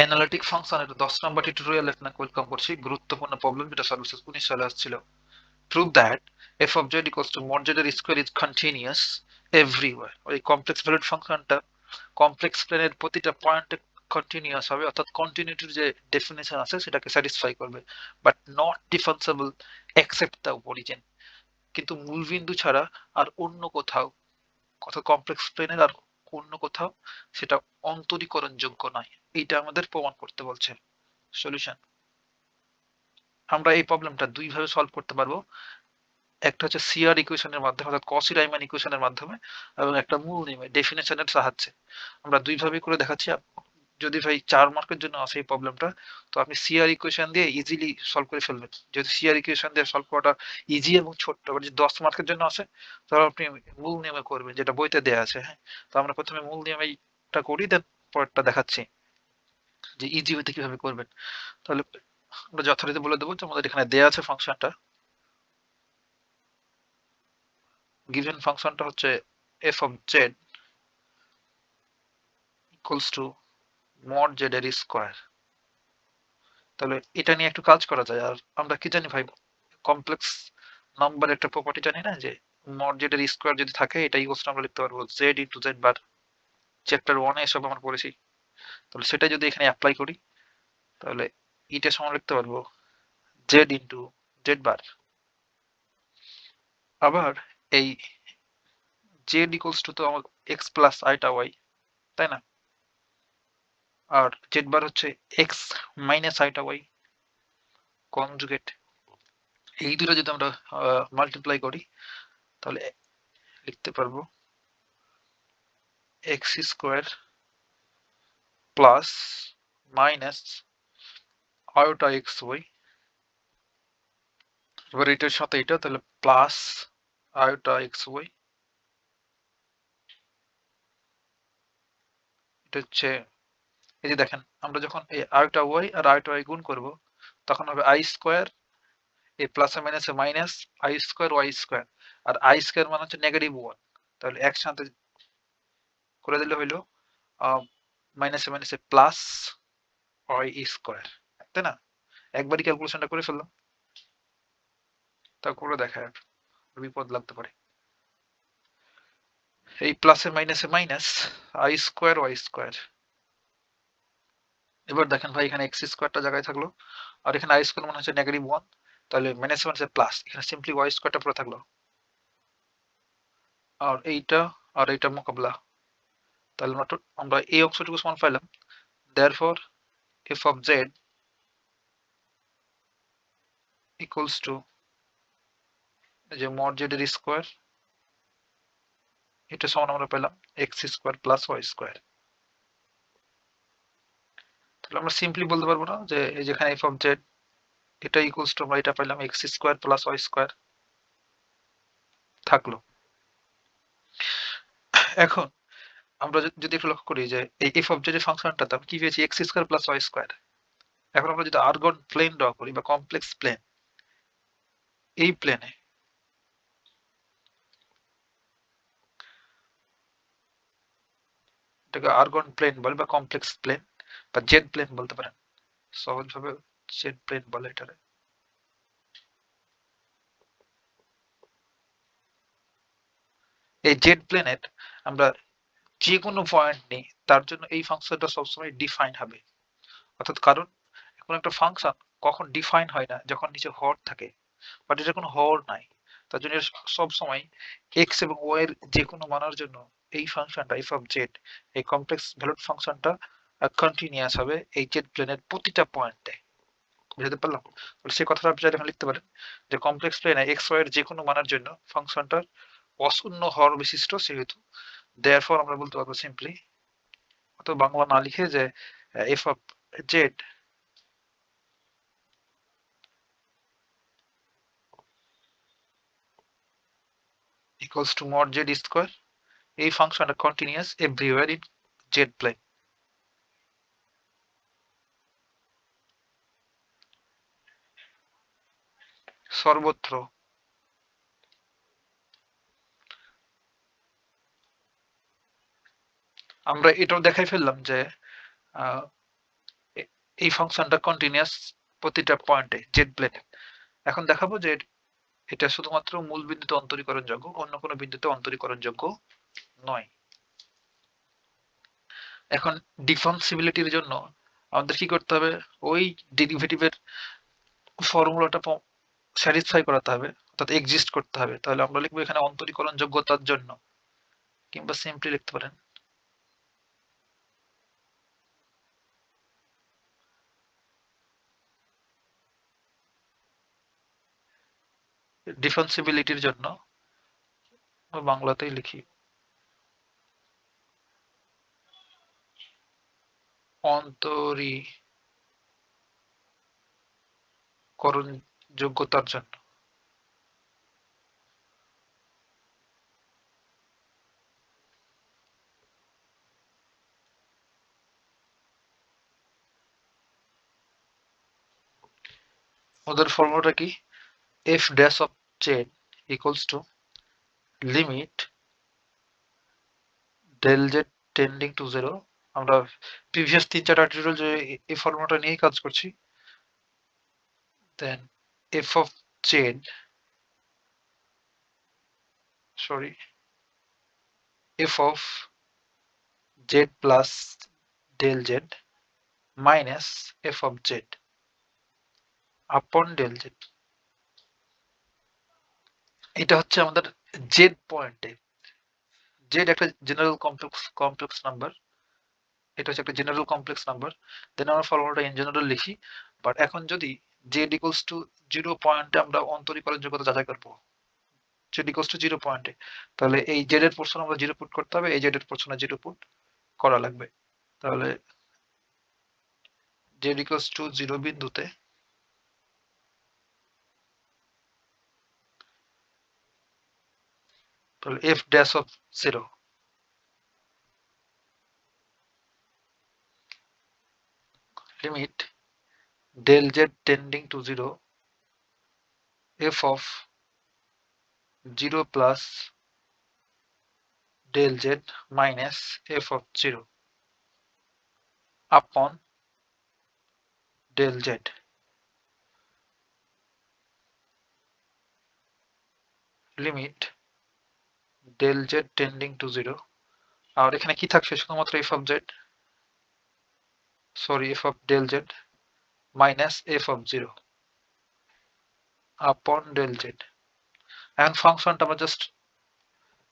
Analytic ফাংশনের 10 নম্বর টিউটোরিয়ালে আপনাকে ওয়েলকাম করছি। গুরুত্বপূর্ণ প্রবলেম যেটা সার্ভিসেস 19 সালে আসছিল। Prove that F of Z equals to mod z এর স্কয়ার ইজ কন্টিনিউয়াস এভরিওয়্যার। ওই কমপ্লেক্স ভ্যালুড ফাংশনটা কমপ্লেক্স প্লেনের প্রতিটা পয়েন্টে কন্টিনিউয়াস হবে, অর্থাৎ কন্টিনিউটির যে ডেফিনেশন আছে সেটাকে স্যাটিসফাই করবে, but not differentiable except the origin. কিন্তু মূলবিন্দু ছাড়া আর অন্য কোথাও, অর্থাৎ কমপ্লেক্স প্লেনের আর অন্য কোথাও সেটা অন্তরীকরণযোগ্য নয়। এইটা আমাদের প্রমাণ করতে বলছে। সলিউশন, আমরা এই প্রবলেমটা দুই ভাবে সলভ করতে পারবো। একটা হচ্ছে সিআর ইকুয়েশনের মাধ্যমে, অর্থাৎ কসি রাইমান ইকুয়েশনের মাধ্যমে, এবং একটা মূল নিয়মে ডেফিনেশনের সাহায্যে। আমরা দুই ভাবে করে দেখাচ্ছি। যদি ভাই 4 মার্কের জন্য আসে এই প্রবলেমটা, তো আপনি সিআর ইকুয়েশন দিয়ে ইজিলি সলভ করে ফেলবেন। যদি সিআর ইকুয়েশন দিয়ে সলভ করাটা ইজি এবং ছোট্ট, আবার যদি 10 মার্কের জন্য আসে তাহলে আপনি মূল নিয়মে করবেন, যেটা বইতে দেয়া আছে। হ্যাঁ, তো আমরা প্রথমে মূল নিয়মেটা করি, দেন পরেরটা দেখাচ্ছি যে ইজি ওয়েতে কিভাবে করবেন। তাহলে আমরা যথারীতি বলে দেবো যে আমাদের এখানে দেয়া আছে ফাংশনটা, গিভেন ফাংশনটা হচ্ছে f of Z equals to mod z এর স্কোয়ার। তাহলে এটা নিয়ে একটু কাজ করা যায়। আর আমরা কি জানি ভাই, কমপ্লেক্স নাম্বার একটা প্রপার্টি জানি না, যে মড জেড এর স্কোয়ার যদি থাকে এটা ইকুয়ালস টু আমরা লিখতে পারবো Z into Z bar. Chapter 1 এ এসব আমরা পড়েছি। তাহলে সেটা যদি এখানে অ্যাপ্লাই করি, তাহলে এটা সমান লিখতে পারবো জেড ইন্টু জেড বার। আবার এই জেড ইকুয়ালস টু তো আমার এক্স প্লাস আইটা ওয়াই, তাই না? আর জেড বার হচ্ছে x minus iota y conjugate. এই দুটো যদি আমরা মাল্টিপ্লাই করি, তাহলে লিখতে পারবো x square plus minus iota x y. এবার এটার সাথে এটা, তাহলে প্লাস আয়োটা এক্স ওয়াই। এটা হচ্ছে, এই যে দেখেন, আমরা যখন এই আয়োটা ওয়াই আর আয়োটা ওয়াই গুণ করব, তখন হবে আই স্কোয়ার, এই plus minus minus i square y square. আর আই স্কোয়ার মানে হচ্ছে নেগেটিভ ওয়ান, তাহলে একসাথে করে দিলে হইলো মাইনাসে মাইনাসে প্লাস ওয়াই স্কোয়ার, তাই না? একবারই ক্যালকুলেশনটা করে ফেললাম, তারপরে দেখা বিপদ লাগতে পারে। এই প্লাসে মাইনাসে minus i square y square. এবার দেখেন ভাই, এখানে এক্স স্কোয়ারটা জায়গায় থাকলো, আর এখানে আই স্কোয়ার মানে হচ্ছে নেগেটিভ ওয়ান, তাহলে মাইনাসে মাইনাসে প্লাস, এখানে সিম্পলি ওয়াই স্কোয়ারটা পুরো থাকলো, আর এইটা আর এইটা মোকাবলা। তাহলে আমরা এই অংশটুকু সমান পাইলাম। Therefore f of Z equals to, যে মড জেড এর স্কোয়ার, এটা সমান আমরা পেলাম x square plus Y square. তাহলে আমরা সিম্পলি বলতে পারবো না যে এই যেখানে এফ অফ জেড, এটা ইকুয়ালস টু আমরা এটা পেলাম x square plus Y square থাকলো। এখন আমরা যদি একটু লক্ষ্য করি যে এই এফ অফ জেড এর ফাংশনটা তো কি পেয়েছি, x square plus Y square. এখন আমরা যদি আর্গন প্লেন ড্র করি বা কমপ্লেক্স প্লেন, এই প্লেনে এটাকে আর্গন প্লেন বলে বা কমপ্লেক্স প্লেন বা জেড প্লেন বলতে পারেন, সহজভাবে জেড প্লেন বলে এটারে। এই জেড প্লেনের আমরা যে কোনো পয়েন্ট নিই, তার জন্য এই ফাংশনটা সবসময় ডিফাইন হবে। অর্থাৎ কারণ কোন একটা ফাংশন কখন ডিফাইন হয় না, যখন নিচে হর থাকে, বাট এটা কোনো হর নাই, তার জন্য সব সময় এক্স এবং ওয়াই এর যে কোনো মানের জন্য এই ফাংশনটা এফ অফ জেড, এই কমপ্লেক্স ভ্যালুড ফাংশনটা কন্টিনিউয়াস হবে এই জেড প্লেনের প্রতিটা পয়েন্টে। বুঝতে পারলাম? তাহলে সেই কথাটা আপনি চাইলে এখানে লিখতে পারেন যে কমপ্লেক্স প্লেনে এক্স ওয়াই এর যে কোনো মানের জন্য ফাংশনটার অশূন্য হর বিশিষ্ট, সেহেতু দেয়ারফর আমরা বলতে পারবো সিম্পলি, অত বাংলা না লিখে, যে f of z equals to mod z square, এই ফাংশনটা continuous everywhere in z plane. সর্বত্র। আমরা এটাও দেখাই ফেললাম যে এই ফাংশনটা কন্টিনিউয়াস প্রতিটা পয়েন্টে জেড প্লেনে। এখন দেখাবো যে এটা শুধুমাত্র মূল বিন্দুতে অন্তরীকরণযোগ্য, অন্য কোনো বিন্দুতে অন্তরীকরণযোগ্য নয়। এখন ডিফারেন্সিবিলিটির জন্য আমাদের কি করতে হবে, ওই ডেরিভেটিভের ফর্মুলাটা স্যাটিসফাই করাতে হবে, অর্থাৎ এক্সিস্ট করতে হবে। তাহলে আমরা লিখবো এখানে অন্তরীকরণ যোগ্যতার জন্য, কিংবা সিম্পলি লিখতে পারেন ডিফারেন্সিবিলিটির জন্য, বাংলাতেই লিখি অন্তরীকরণ যোগ্যতার জন্য। ওদের ফর্মুলাটা কি, F dash of Z equals to limit del Z tending to zero. আমরা প্রিভিয়াস 3-4টা টিউটোরিয়াল যে এই ফর্মুলাটা নিয়েই কাজ করছি। Then F of Z, sorry, F of Z plus del Z minus F of Z upon del Z. এটা হচ্ছে আমাদের জেড পয়েন্টে, জেড একটা জেনারেল কমপ্লেক্স নাম্বার, এটা হচ্ছে একটা জেনারেল কমপ্লেক্স নাম্বার। দেন আমরা ফর্মুলাটা ইন জেনারেল লিখি। বাট এখন যদি জেড ইকুয়ালস টু 0 পয়েন্টে আমরা অন্তরীকরণ যোগ্যতা যাচাই করবো, জেড ইকুয়ালস টু 0 পয়েন্টে, তাহলে এই জেড এর পোর্শন আমরা 0 পুট করতে হবে, এই জেড এর পোর্শনে 0 পুট করা লাগবে। তাহলে জেড ইকুয়ালস টু 0 বিন্দুতে তাহলে F dash of 0 limit del z tending to 0 f of 0 plus del z minus f of 0 upon del z limit del z tending to 0। আর এখানে কি থাকছে, শুধুমাত্র f of z, sorry, f of del z minus f of 0 upon del z। এখন ফাংশনটা আমরা just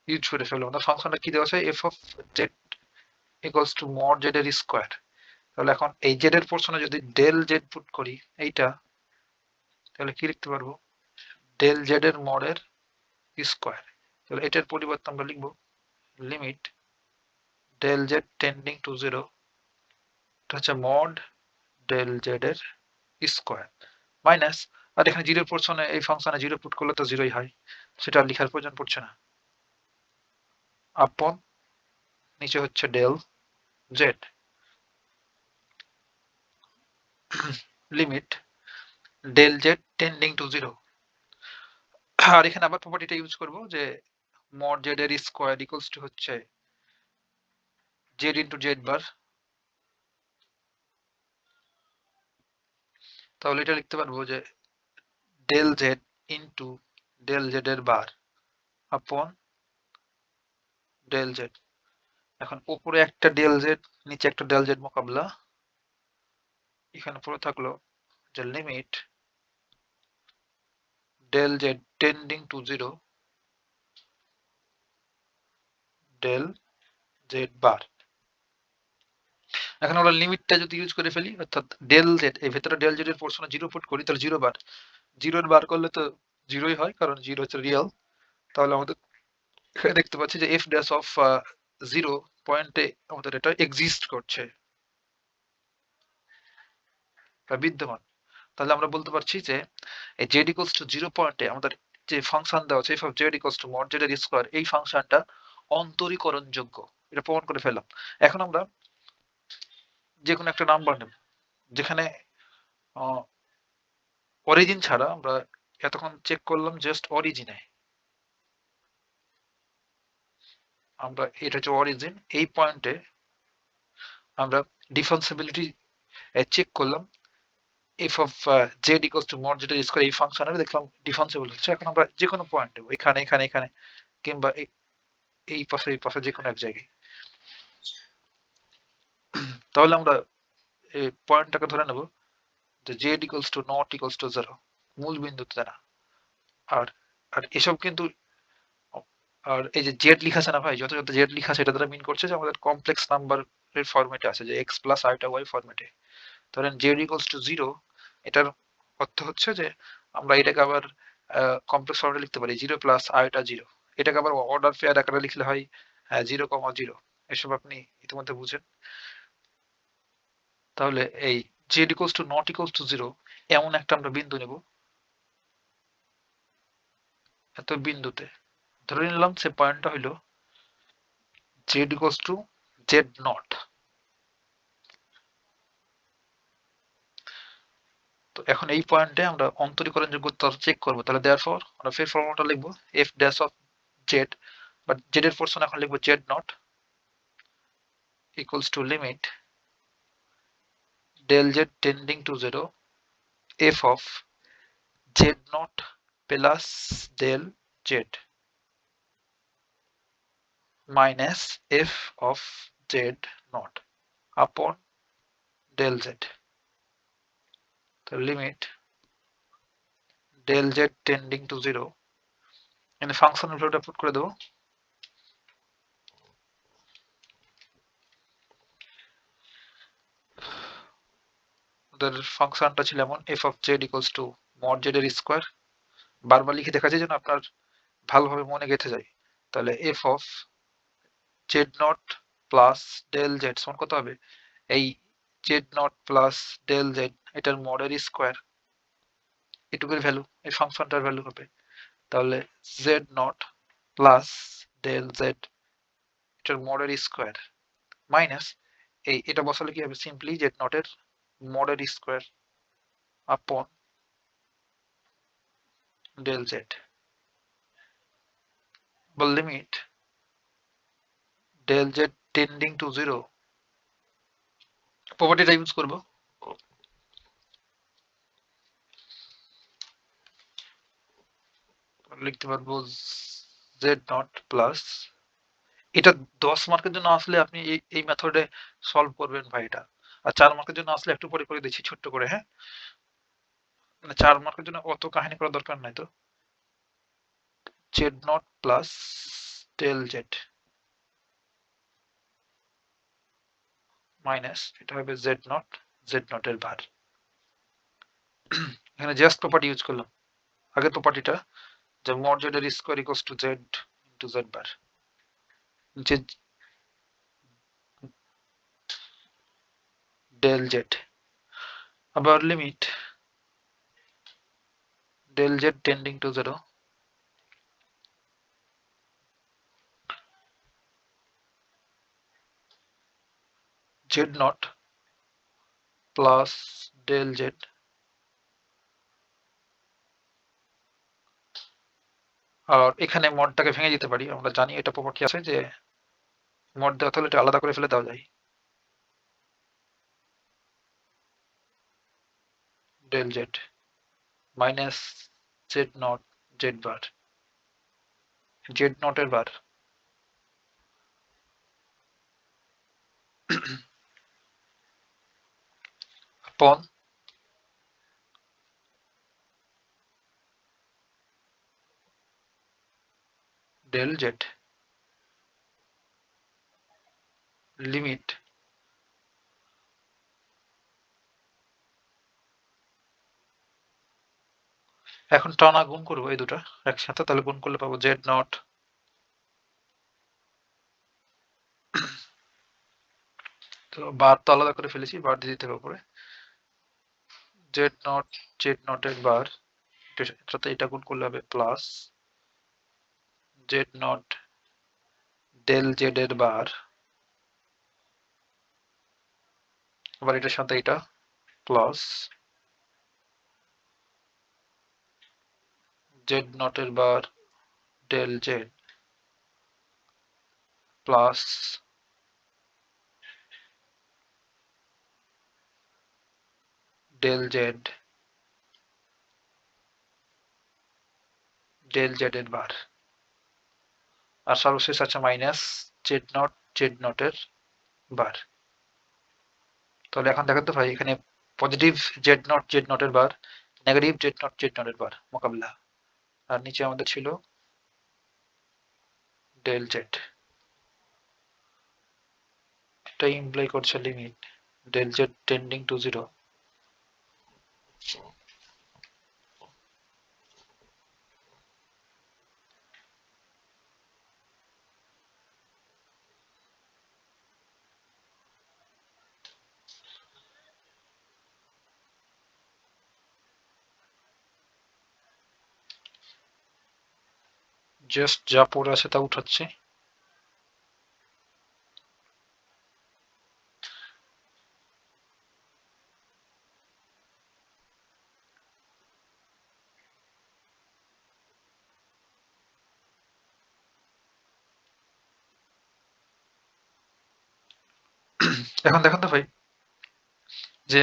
use করে ফেলবো। না, ফাংশনটা কি দেওয়া আছে, f of z equals to mod z এর স্কয়ার। তাহলে এখন এই z এর পোর্শনে যদি del z পুট করি এইটা, তাহলে কি লিখতে পারবো, del z এর mod এর স্কয়ার। তাহলে এটার পরিবর্তে আমরা লিখব limit del z tending to 0, এটা হচ্ছে mod del z এর স্কয়ার মাইনাস, আর এখানে 0 পোর্শনে এই ফাংশনে 0 পুট করলে তো 0ই হয়, সেটা লিখার প্রয়োজন পড়ছে না, আপন নিচে হচ্ছে del z limit del z tending to 0। আর এখানে আবার প্রপার্টিটা ইউজ করব যে mod z এর স্কয়ার ইকুয়ালস টু হচ্ছে z ইনটু z বার। তাহলে এটা লিখতে পারবো যে del z into del z এর বার আপন del z। এখন উপরে একটা del z, নিচে একটা del z মোকাবেলা, এখানে পড়ে থাকলো যে limit del z tending to 0 del z bar. এখন আমরা লিমিটটা যদি ইউজ করে ফেলি, অর্থাৎ del z এই ভেতরে del z এর পোর্শনে 0 পুট করি, তাহলে 0 বার, 0 এর বার করলে তো 0ই হয়, কারণ 0 হচ্ছে রিয়েল। তাহলে আমাদের এখানে দেখতে পাচ্ছি যে f ড্যাশ অফ 0 পয়েন্টে আমাদের এটা এক্সিস্ট করছে বা বিদ্যমান। তাহলে আমরা বলতে পারছি যে এই z ইকুয়ালস টু 0 পয়েন্টে আমাদের যে ফাংশন দেওয়া আছে f of z equals to mod z এর স্কয়ার, এই ফাংশনটা অন্তরীকরণযোগ্য, এটা প্রমাণ করে ফেললাম। এখন আমরা যে কোনো একটা নাম্বার নেব যেখানে অরিজিন ছাড়া, আমরা এতক্ষণ চেক করলাম জাস্ট অরিজিনে, আমরা এটা হচ্ছে অরিজিন, এই পয়েন্টে আমরা ডিফারেন্সিবিলিটি চেক করলাম F of Z equals to mod Z square এই ফাংশনের দেখলাম ডিফারেন্সিবল হচ্ছে। এখন আমরা যে কোনো পয়েন্ট দেবো, এখানে এখানে এখানে কিংবা এই পাশে যে কোনো এক জায়গায়। তাহলে আমরা এই পয়েন্টটাকে ধরে নেব যে Z equals to not equals to 0, মূল বিন্দুতে না। আর আর এসব কিন্তু, আর এই যে জেড লিখা আছে না ভাই, যত যত জেড লিখা আছে এটা দ্বারা মিন করছে যে আমাদের কমপ্লেক্স নাম্বারের ফরম্যাটে আছে, যে এক্স প্লাস আইটা ওয়াই ফরম্যাটে। ধরেন জেড ইকুয়ালস টু 0, এটার অর্থ হচ্ছে যে আমরা এটাকে আবার কমপ্লেক্স ফর্মে লিখতে পারি 0 প্লাস আইটা 0। এটাকে আবার অর্ডার পেয়ার আকারে লিখলে হয় 0,0। এসব আপনি ইতিমধ্যে বুঝেন। তাহলে এই Z equals to not equals to 0 এমন একটা আমরা বিন্দু নেব, এত বিন্দুতে ধরে নিলাম সে পয়েন্টটা হইলো Z equals to z nought. তো এখন এই পয়েন্টে আমরা অন্তরীকরণযোগ্যতা চেক করবো। তাহলে দেয়ারফর আমরা ফের ফর্মুলাটা লিখবো F dash of Z, but Z এর পোরশন এখন লিখবো z nought equals to limit del z tending to 0 f of z naught plus del z minus f of z naught upon del z। তো limit del z tending to 0, এখানে ফাংশনের ভ্যালুটা put করে দেবো। ওদের ফাংশনটা ছিল এমন f of z equals to mod z এর স্কয়ার, বারবার লিখে দেখা যায় যেন আপনার ভালোভাবে মনে গেঁথে যায়। তাহলে f of z naught plus del z সমান কত হবে, এই z naught plus del z এটার মডের স্কয়ার, এটুকুর ভ্যালু এই ফাংশনটার ভ্যালু হবে। তাহলে z naught plus del z এটার মডের স্কয়ার মাইনাস এটা বসালে কি হবে, সিম্পলি z naught এর মডের স্কয়ার আপন del z বা limit del z tending to 0, প্রপার্টিটা ইউজ করব। লিখতে পারবো z naught প্লাস, এটা 10 মার্কের জন্য আসলে আপনি এই মেথডে সলভ করবেন ভাই এটা। আর 4 মার্কের জন্য আসলে একটু পরে করে দিচ্ছি ছোট্ট করে, হ্যাঁ, মানে 4 মার্কের জন্য অত কাহিনী করার দরকার নাই। তো z naught plus del z minus এটা হবে z naught এর ভার। এখানে জাস্ট প্রপার্টি ইউজ করলাম, আগের প্রপার্টিটা যে mod z এর square equals to z into z bar, যে del z আবার limit del z tending to 0 z naught plus del z আর এখানে মডটাকে ভেঙে দিতে পারি, আমরা জানি এটা প্রপার্টি আছে যে মড দেওয়া থাকলে এটা আলাদা করে ফেলে দেওয়া যায়। del z minus z naught z বার, z naught এর বার upon del z লিমিট এখন টানা গুণ করবো এই দুটো একসাথে, তাহলে গুণ করলে পাবো z naught তো বার তো আলাদা করে ফেলেছি, বার দিয়ে দিতে হবে উপরে z naught এর বার, এটার সাথে এটা গুণ করলে হবে plus z naught del z এর বার, আবার এটার সাথে এটা প্লাস z naught এর bar del z plus del Z এর বার, আর সর্বশেষ আছে মাইনাস জেড নটের বার। তাহলে এখন দেখেন তো ভাই, এখানে পজিটিভ জেড নটের বার, নেগেটিভ জেড নটের বার মোকাবিলা, আর নিচে আমাদের ছিল ডেল জেড। এটা ইমপ্লাই করছে limit del Z tending to 0, just যা পড়ে আছে তা উঠাচ্ছি। এখন দেখেন তো ভাই, যে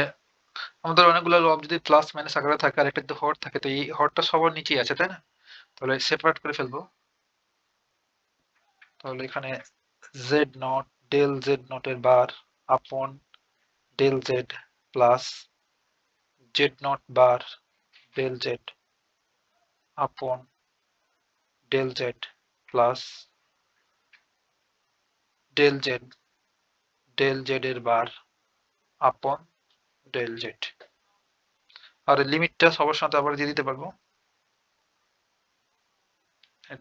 আমাদের অনেকগুলো লব যদি প্লাস মাইনাস আকারে থাকে আর একটা যদি হর থাকে, তো এই হরটা সবার নিচেই আছে, তাই না? তাহলে সেপারেট করে ফেলবো। তাহলে এখানে জেড নট ডেল জেড নটের বার upon del Z plus Z naught বার del Z upon del Z plus del Z এর বার আপন ডেল জেড। আর লিমিটটা সবার সাথে আবার দিয়ে দিতে পারবো,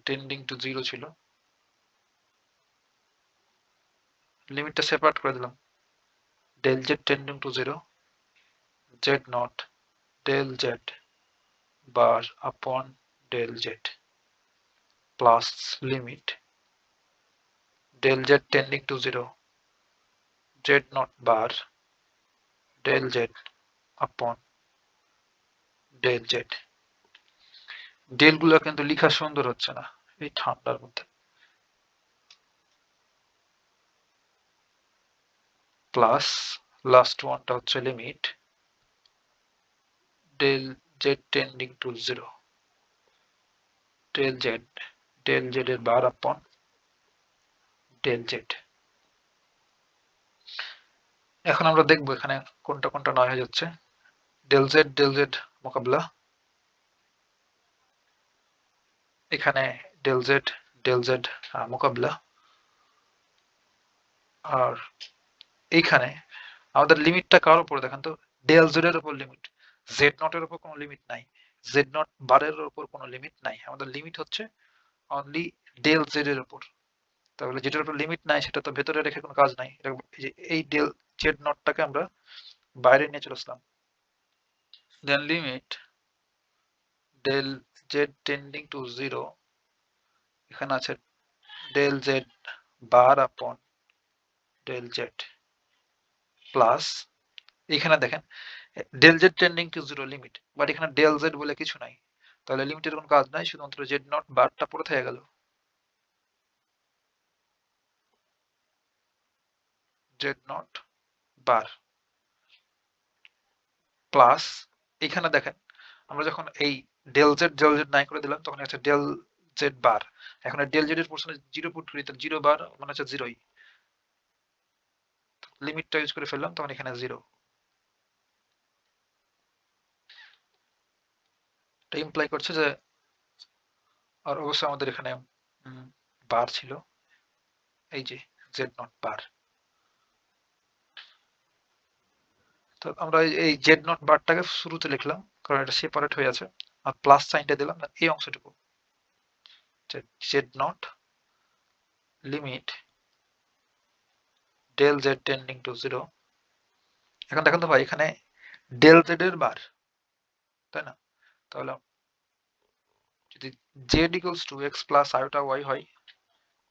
টেন্ডিং টু 0 ছিল, লিমিটটা সেপারেট করে দিলাম। Del Z tending to 0 Z naught del Z বার upon del Z plus limit del Z tending to 0 Z naught বার del Z upon del Z. Del গুলো কিন্তু লেখা সুন্দর হচ্ছে না এই ঠান্ডার মধ্যে। প্লাস লাস্ট ওয়ানটা হচ্ছে limit del Z tending to 0 del Z এর বার আপন ডেল জেড। এখন আমরা দেখবো এখানে কোনটা কোনটা নয় হয়ে যাচ্ছে। ডেল জেড মোকাবিলা, এখানে ডেল জেড মোকাবিলা, আর এইখানে আমাদের লিমিটটা কার উপরে দেখেন তো, ডেল জেড এর উপর লিমিট, জেড নট এর উপর কোনো লিমিট নাই, জেড নট বারের উপর কোনো লিমিট নাই, আমাদের লিমিট হচ্ছে অনলি ডেল জেড এর উপর। তাহলে যেটার উপর লিমিট নাই সেটা তো ভেতরে রেখে কোনো কাজ নাই, এই ডেল জেড নটটাকে আমরা বাইরে নিয়ে চলে আসলাম। Then limit del Z tending to 0, এখানে আছে ডেল জেড বার আপন ডেল জেড প্লাস, এখানে দেখেন del Z tending to 0 limit, but এখানে ডেল জেড বলে কিছু নাই, তাহলে লিমিটের কোনো কাজ নাই, শুধুমাত্র জেড নট বারটা পড়ে থেকে গেল, জেড নট বার প্লাস, এখানে দেখেন আমরা যখন এই ডেল জেড নাই করে দিলাম তখন হচ্ছে ডেল জেড বার, এখন ডেল জেড এর পোর্শনে 0 পুট করি, তাহলে 0 বার মানে হচ্ছে 0ই, লিমিটটা ইউজ করে ফেললাম তখন এখানে 0। এটা ইমপ্লাই করছে যে, আর অবশ্যই আমাদের এখানে বার ছিল, এই যে জেড নট বার, তো আমরা এই জেড নট বারটাকে শুরুতে লিখলাম কারণ এটা সেপারেট হয়ে আছে, আর প্লাস সাইনটা দিলাম এই অংশটুকু, z naught limit del Z tending to 0। এখন দেখেন তো ভাই এখানে ডেল জেড এর বার, তাই না? তাহলে যদি z equals to x plus iota y হয়,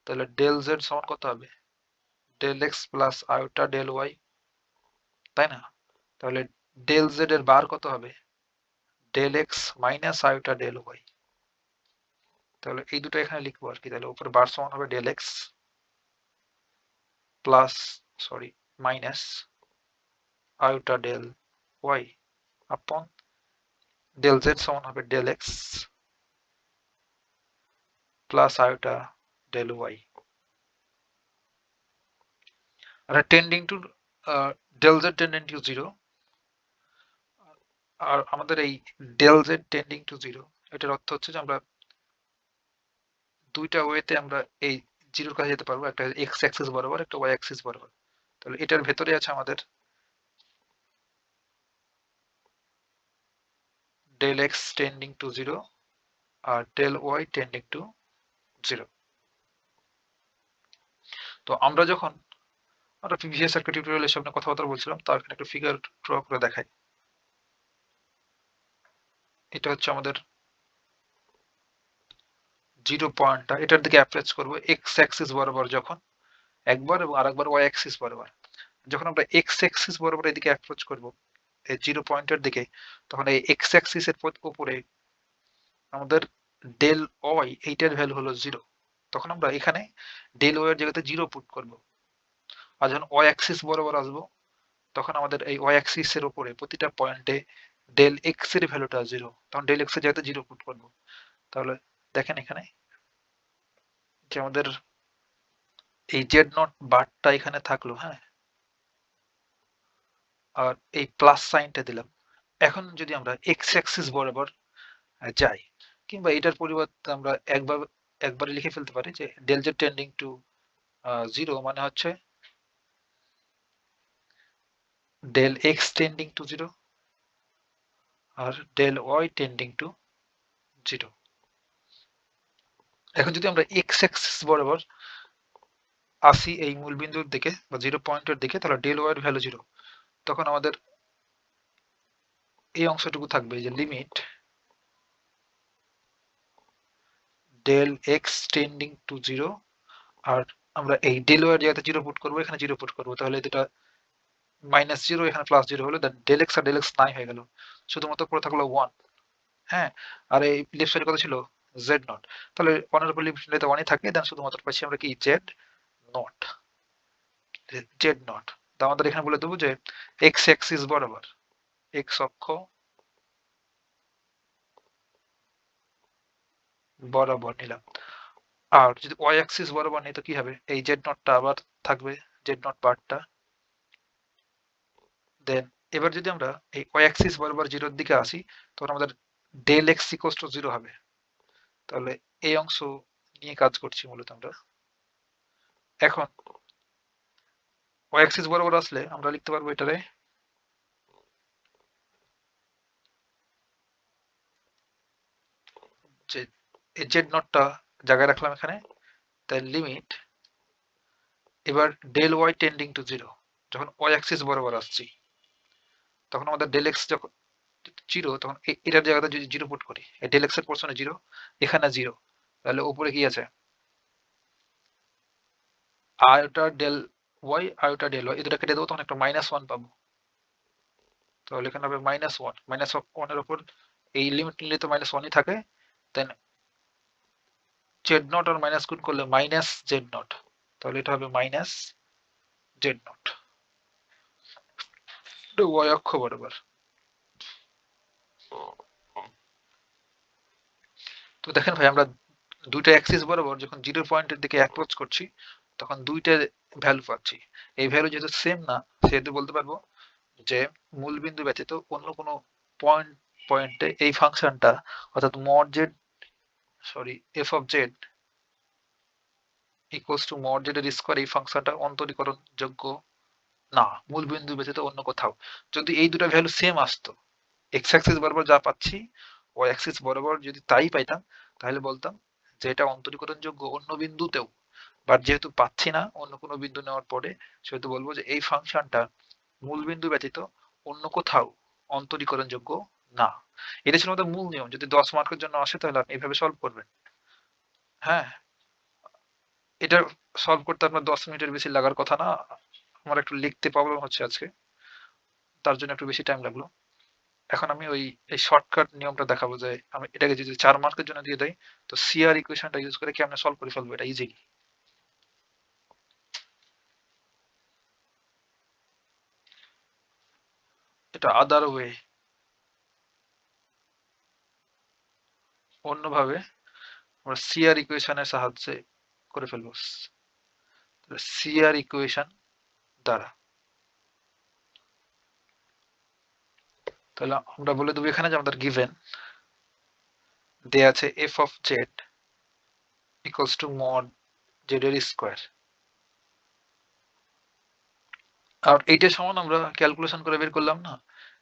তাহলে ডেল জেড সমান কত হবে, del x plus iota del y, তাই না? তাহলে ডেল জেড এর বার কত হবে, del x minus iota del y. তাহলে এই দুটো এখানে লিখবো আর কি, তাহলে উপরে বার সমান হবে del x plus minus iota del Y upon del Z সমান হবে del x plus iota del Y, আর tending to del Z tending to zero, আর আমাদের এই del Z tending to zero এটার অর্থ হচ্ছে যে আমরা দুইটা ওয়েতে আমরা এই জিরোর কাছে যেতে পারবো, একটা এক্স অ্যাক্সিস বরাবর, একটা ওয়াই অ্যাক্সিস বরাবর। তাহলে এটার ভেতরে আছে আমাদের del X tending to zero আর del Y tending to zero. তো আমরা প্রিভিয়াস একটা টিউটোরিয়ালের সামনে কথাবার্তা বলছিলাম, তার এখানে একটা ফিগার ড্র করে দেখাই। এটা হচ্ছে আমাদের জিরো পয়েন্টটা, এটার দিকে অ্যাপ্রোচ করবো এক্স অ্যাক্সিস বরাবর যখন একবার, এবং আরেকবার ওয়াই অ্যাক্সিস বরাবর। যখন আমরা এক্স অ্যাক্সিস বরাবর এদিকে অ্যাপ্রোচ করবো এই জিরো পয়েন্টের দিকে, তখন এই এক্স অ্যাক্সিস এর উপরে আমাদের ডেল ওয়াই এইটার ভ্যালু হলো জিরো। তখন আমরা এখানে ডেল ওয়াই এর জায়গাতে জিরো পুট করব। আর যখন ওয়াই অ্যাক্সিস বরাবর আসবো, তখন আমাদের এই ওয়াই অ্যাক্সিস এর উপরে প্রতিটা পয়েন্টে ডেল এক্স এর ভ্যালুটা জিরো, তখন ডেল এক্স এর জায়গাতে জিরো পুট করব। তাহলে দেখেন এখানে যে আমাদের এই জেড নট বারটা এখানে থাকলো, হ্যাঁ, আর এই প্লাস সাইনটা দিলাম। এখন যদি আমরা এক্স অ্যাক্সিস বরাবর যাই, কিংবা এটার পরিবর্তে আমরা একবারে লিখে ফেলতে পারি যে del Z tending to zero মানে হচ্ছে del X tending to zero আর del Y tending to zero. এখন যদি আমরা এক্স অ্যাক্সিস বরাবর আসি এই মূল বিন্দুর দিকে বা জিরো পয়েন্টের দিকে, তাহলে ডেল ওয়াই এর ভ্যালু জিরো। তখন আমাদের এই অংশটুকু থাকবে যে limit del X tending to zero, আর আমরা এই ডেল ওয়াই এর জায়গাতে জিরো পুট করবো, এখানে জিরো পুট করবো, তাহলে এটা মাইনাস জিরো এখানে প্লাস জিরো হলো, দেন ডেল এক্স আর ডেল এক্স নাই হয়ে গেল, শুধুমাত্র পড়ে থাকলো ওয়ান। হ্যাঁ, আর এই লেফট সাইডে কত ছিল জেড নট, তাহলে ওয়ানের উপর লিমিট নিলে ওয়ানই থাকে, দেন শুধুমাত্র পাচ্ছি আমরা কি জেড নট। জেড নট আমাদের এখানে বলে দেবো যে এক্স অ্যাক্সিস বরাবর, এক্স অক্ষ বরাবর নিলাম। আর যদি ওয়াই অ্যাক্সিস বরাবর নিই তো কি হবে, এই জেড নটটা আবার থাকবে, জেড নট বারটা। দেন এবার যদি আমরা এই ওয়াই অ্যাক্সিস বরাবর জিরোর দিকে আসি, তখন আমাদের del x equals to zero হবে। তাহলে এই অংশ নিয়ে কাজ করছি মূলত আমরা। এখন ওয়াই অ্যাক্সিস বরাবর আসলে আমরা লিখতে পারবো এটারে যে এই জেড নটটা জায়গায় রাখলাম এখানে, তাই লিমিট এবার del Y tending to zero, যখন ওয়াই অ্যাক্সিস বরাবর আসছি তখন আমাদের ডেল এক্স যখন জিরো, তখন এটার জায়গাতে যদি জিরো পুট করি, এই ডেল এক্স এর পোর্শনে জিরো, এখানে জিরো, তাহলে উপরে কি আছে iota del y, iota del y, এই দুটো কেটে দেবো, তখন একটা মাইনাস ওয়ান পাবো। তাহলে এখানে হবে মাইনাস ওয়ান, মাইনাস ওয়ানের উপর এই লিমিট নিলে তো মাইনাস ওয়ানই থাকে, দেন জেড নট আর মাইনাস গুণ করলে মাইনাস জেড নট, তাহলে এটা হবে মাইনাস জেড নট ওয়াই অক্ষ বরাবর। তো দেখেন ভাই, আমরা দুইটা অ্যাক্সিস বরাবর যখন জিরো পয়েন্টের দিকে অ্যাপ্রোচ করছি, তখন দুইটা ভ্যালু পাচ্ছি। এই ভ্যালু যেহেতু সেম না, সেহেতু বলতে পারবো যে মূল বিন্দু ব্যতীত অন্য কোনো পয়েন্টে এই ফাংশনটা, অর্থাৎ mod Z, sorry F of Z equals to mod z এর স্কয়ার, এই ফাংশনটা অন্তরীকরণ যোগ্য না মূল বিন্দু ব্যতীত অন্য কোথাও। যদি এই দুটো ভ্যালু সেম আসতো, এক্স অ্যাক্সিস বরাবর যা পাচ্ছি ওয়াই অ্যাক্সিস বরাবর যদি তাই পাইতাম, তাহলে বলতাম যে এটা অন্তরীকরণযোগ্য অন্য বিন্দুতেও। বাট যেহেতু পাচ্ছি না অন্য কোনো বিন্দু নেওয়ার পরে, সেহেতু বলবো যে এই ফাংশনটা মূল বিন্দু ব্যতীত অন্য কোথাও অন্তরীকরণযোগ্য না। এটা ছিল আমাদের মূল নিয়ম। যদি 10 মার্কের জন্য আসে তাহলে আপনি এইভাবে সলভ করবেন। হ্যাঁ, এটা সলভ করতে আপনার 10 মিনিটের বেশি লাগার কথা না। আমার একটু লিখতে প্রবলেম হচ্ছে আজকে, তার জন্য একটু বেশি টাইম লাগলো। এখন আমি এই শর্টকাট নিয়মটা দেখাবো যে আমি এটাকে যদি 4 মার্কের জন্য দিয়ে দেই, তো সিআর ইকুয়েশনটা ইউজ করে কেমনে সলভ করে ফেলবো এটা ইজিলি। এটা আদার ওয়ে, অন্যভাবে আমরা সিআর ইকুয়েশনের সাহায্যে করে ফেলবো। সিআর ইকুয়েশন দ্বারা তাহলে আমরা বলে দেবো এখানে যে আমাদের গিভেন দেয়া আছে f of Z equals to mod z এর স্কোয়ার, আর এইটার সমান আমরা ক্যালকুলেশন করে বের করলাম না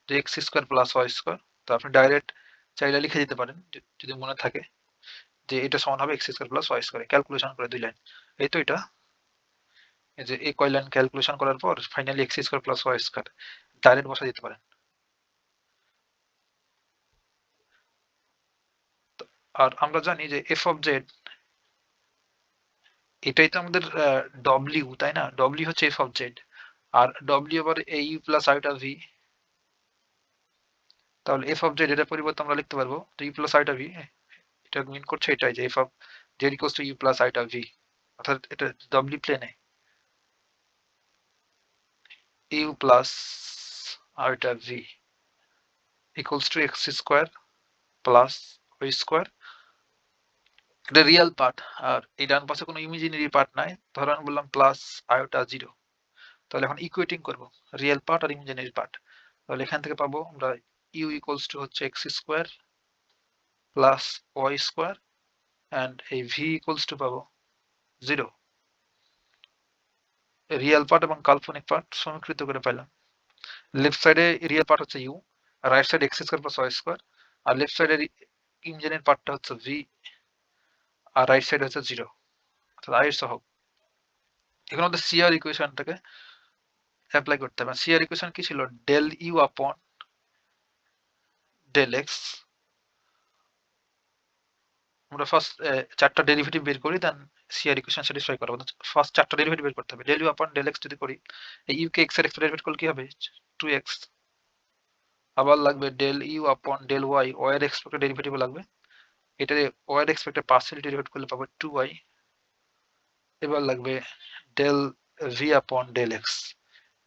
যে x square plus Y square. তো আপনি ডাইরেক্ট চাইলে লিখে দিতে পারেন যদি মনে থাকে যে এটা সমান হবে x square plus Y square, calculation করে 2 লাইন। এই তো এটা, এই যে এই কয় লাইন ক্যালকুলেশন করার পর finally x square plus Y square direct বসা দিতে পারেন। আর আমরা জানি যে এফ অফ জেড এটাই তো আমাদের ডব্লিউ, তাই না? ডব্লিউ হচ্ছে এফ অফ জেড, আর ডব্লিউ আবার এ ইউ প্লাস আইটা ভি। তাহলে এফ অফ জেড এটার পরিবর্তে আমরা লিখতে পারবো ইউ প্লাস আইটা ভি। এটা মিন করছে এটাই যে f of Z equals to u plus iota v, অর্থাৎ এটা ডব্লিউ প্লেনে u plus iota v equals to x square plus Y square. এটা রিয়েল পার্ট, আর এই ডান পাশে কোনো ইমাজিনারি পার্ট নাই। ধরেন বললাম প্লাস আয়োটা জিরো, তাহলে এখন ইকুয়েটিং করব রিয়েল পার্ট আর ইমাজিনারি পার্ট। তাহলে এখান থেকে পাবো আমরা ইউ ইকুয়ালস টু হচ্ছে X square plus Y square and এই ভি ইকুয়ালস টু পাবো জিরো। রিয়েল পার্ট এবং কাল্পনিক পার্ট সমীকৃত করে পেলাম। লেফট সাইডে রিয়েল পার্ট হচ্ছে ইউ, আর রাইট সাইডে X square plus Y square, আর লেফট সাইডের ইমাজিনারি পার্টটা হচ্ছে ভি, আর রাইট সাইড হচ্ছে জিরো, অর্থাৎ আয়ের সহগ। এখন আমাদের সিআর ইকুয়েশনটাকে অ্যাপ্লাই করতে হবে। সিআর ইকুয়েশন কি ছিল? ডেল ইউ আপন ডেল এক্স। আমরা ফার্স্ট চারটা ডেরিভেটিভ বের করি, দেন সিআর ইকুয়েশন স্যাটিসফাই করব। ফার্স্ট চারটা ডেরিভেটিভ বের করতে হবে। ডেল ইউ আপন ডেল এক্স যদি করি, এই ইউ কে এক্স এর ডেরিভেটিভ করলে কি হবে? 2x। আবার লাগবে ডেল ইউ আপন ডেল ওয়াই, ওয়াই এর এক্সপেক্টেড ডেরিভেটিভ লাগবে। এটা ওয়াই এর এক্সপেক্টেড পার্সিয়াল ডেরিভেটিভ করলে পাবো 2y। এবার লাগবে ডেল ভি আপন ডেল এক্স,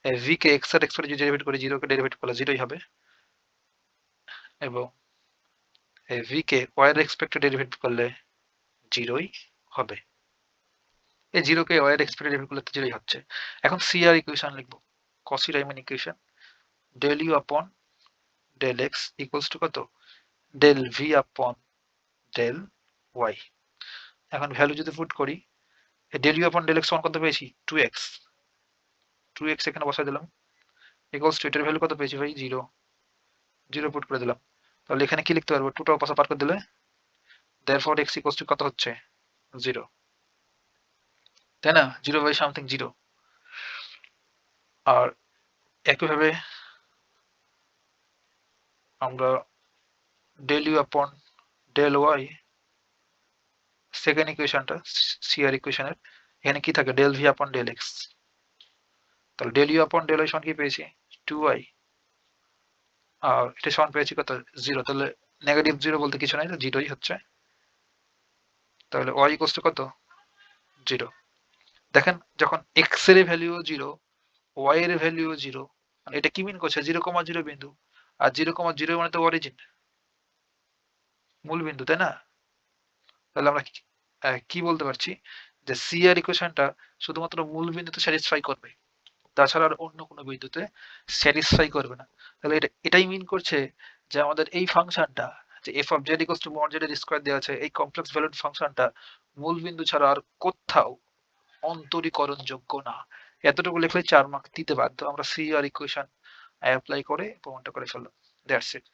এই ভি কে এক্স এর এক্সপেক্টেড যদি ডেরিভেটিভ করি, 0 কে ডেরিভেটিভ করলে 0ই হবে, এবং এই ভি কে ওয়াই এর এক্সপেক্টেড ডেরিভেটিভ করলে 0ই হবে। এই 0 কে ওয়াই এর এক্সপেক্টেড ডেরিভেটিভ করলে তো 0ই হচ্ছে। এখন সিআর ইকুয়েশন লিখবো, কসি রাইমান ইকুয়েশন। ডেল ইউ আপন ডেল এক্স ইকুয়ালস টু কত? ডেল ভি আপন ডেল ওয়াই। এখন ভ্যালু যদি পুট করি, ডেল ইউ আপন ডেল এক্স সমান কত পেয়েছি? 2x। 2x এখানে বসাই দিলাম ইকুয়ালস টু এটার ভ্যালু কত পেয়েছি ভাই? 0। 0 পুট করে দিলাম। তাহলে এখানে কি লিখতে পারবো? 2টা পাশে পার করে দিলে therefore x ইকুয়ালস টু কত হচ্ছে? 0, তাই না? 0 বাই সামথিং 0। আর একইভাবে আমরা ডেল ইউ আপন ডেল ওয়াই সেকেন্ড ইকুয়েশনটা সিআর ইকুয়েশনের, এখানে কি থাকে? ডেল ভি আপন ডেল এক্স। তাহলে ডেল ইউ আপন ডেল ওয়াই সমান কি পেয়েছি? 2y, আর এটা সমান পেয়েছি কত? 0। তাহলে নেগেটিভ 0 বলতে কিছু নাই, তো 0ই হচ্ছে। তাহলে y ইকুয়ালস টু কত? 0। দেখেন যখন x এর ভ্যালুও 0, y এর ভ্যালুও 0, মানে এটা কি মিন করছে? 0,0 বিন্দু, আর 0,0 মানে তো অরিজিন, মূল বিন্দু, তাই না? তাহলে আমরা কি বলতে পারছি? যে সিআর ইকুয়েশনটা শুধুমাত্র মূল বিন্দুতে স্যাটিসফাই করবে, তাছাড়া আর অন্য কোনো বিন্দুতে স্যাটিসফাই করবে না। তাহলে এটাই মিন করছে যে আমাদের এই ফাংশনটা, যে f of Z equals to mod z এর স্কয়ার দেওয়া আছে, এই কমপ্লেক্স ভ্যালুড ফাংশনটা মূল বিন্দু ছাড়া আর কোথাও অন্তরীকরণযোগ্য না। এতটুকু লিখলে 4 মার্ক দিতে বাধ্য। আমরা সিআর ইকুয়েশন অ্যাপ্লাই করে প্রমাণটা করে ফেললাম। That's it.